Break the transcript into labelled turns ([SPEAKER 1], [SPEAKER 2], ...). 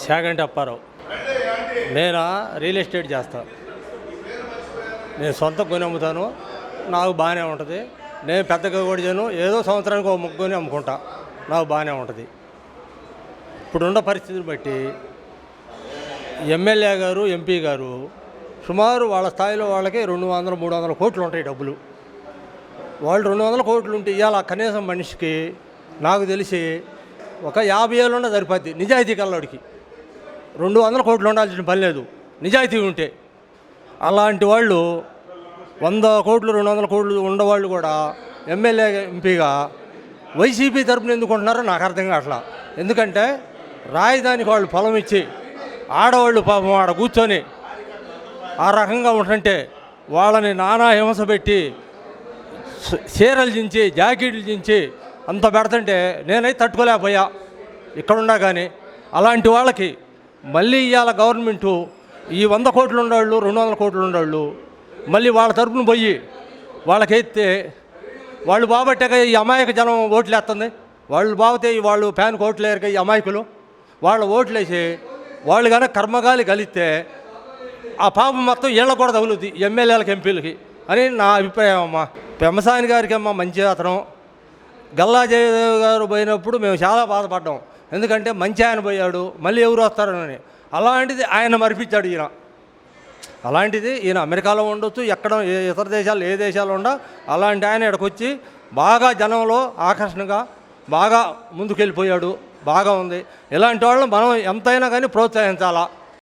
[SPEAKER 1] శాగంటి అప్పారావు. నేను real estate చేస్తాను. నేను సొంత కొని అమ్ముతాను. నాకు బాగానే ఉంటుంది. నేను పెద్దగా కూడా చేయను. ఏదో సంవత్సరానికి ఒక ముగ్గుని అమ్ముకుంటా. నాకు బాగానే ఉంటుంది. ఇప్పుడున్న పరిస్థితిని బట్టి ఎమ్మెల్యే గారు, ఎంపీ గారు సుమారు వాళ్ళ స్థాయిలో వాళ్ళకి 200-300 కోట్లు ఉంటాయి డబ్బులు. వాళ్ళు 200 కోట్లు ఉంటే ఇవాళ కనీసం మనిషికి నాకు తెలిసి ఒక 50 ఏళ్ళు ఉన్న సరిపోద్ది. నిజాయితీ కల్లోడికి 200 కోట్లు ఉండాల్సిన పని లేదు, నిజాయితీ ఉంటే. అలాంటి వాళ్ళు 100 కోట్లు 200 కోట్లు ఉండవాళ్ళు కూడా ఎమ్మెల్యే ఎంపీగా వైసీపీ తరపున ఎందుకుంటున్నారో నాకు అర్థం కావట్లా. ఎందుకంటే రాజధానికి వాళ్ళు పొలం ఇచ్చి ఆడవాళ్ళు పాపం ఆడ కూర్చొని ఆ రకంగా ఉంటుంటే వాళ్ళని నానా హింస పెట్టి చీరలు దించి జాకెట్లు దించి అంత పెడుతుంటే నేనైతే తట్టుకోలేకపోయా ఇక్కడున్నా. కానీ అలాంటి వాళ్ళకి మళ్ళీ ఇవాళ గవర్నమెంటు ఈ 100 కోట్లు ఉండేవాళ్ళు 200 కోట్లు ఉండేవాళ్ళు మళ్ళీ వాళ్ళ తరపున పోయి వాళ్ళకైతే వాళ్ళు బాబట్టాక ఈ అమాయక జనం ఓట్లు వేస్తుంది. వాళ్ళు బాగుతే వాళ్ళు ఫ్యాన్కి ఓట్లు వేయక ఈ అమాయకులు వాళ్ళ ఓట్లు వేసి వాళ్ళు కనుక కర్మగాలి కలిస్తే ఆ పాపం మొత్తం ఏళ్ళ కూడా తగులుద్ది ఎమ్మెల్యేలకి, ఎంపీలకి అని నా అభిప్రాయం అమ్మా. పెమ్మసాని గారికి అమ్మ మంచి అతను. గల్లా జయదేవ్ గారు పోయినప్పుడు మేము చాలా బాధపడ్డాం. ఎందుకంటే మంచి ఆయన పోయాడు, మళ్ళీ ఎవరు వస్తారని. అలాంటిది ఆయన మరిపించాడు ఈయన. అలాంటిది ఈయన అమెరికాలో ఉండొచ్చు, ఎక్కడ ఇతర దేశాలు ఏ దేశాలు ఉండ అలాంటి ఆయన ఇక్కడికి వచ్చి బాగా జనంలో ఆకర్షణగా బాగా ముందుకెళ్ళిపోయాడు. బాగా ఉంది. ఇలాంటి వాళ్ళని మనం ఎంతైనా కానీ ప్రోత్సహించాలా.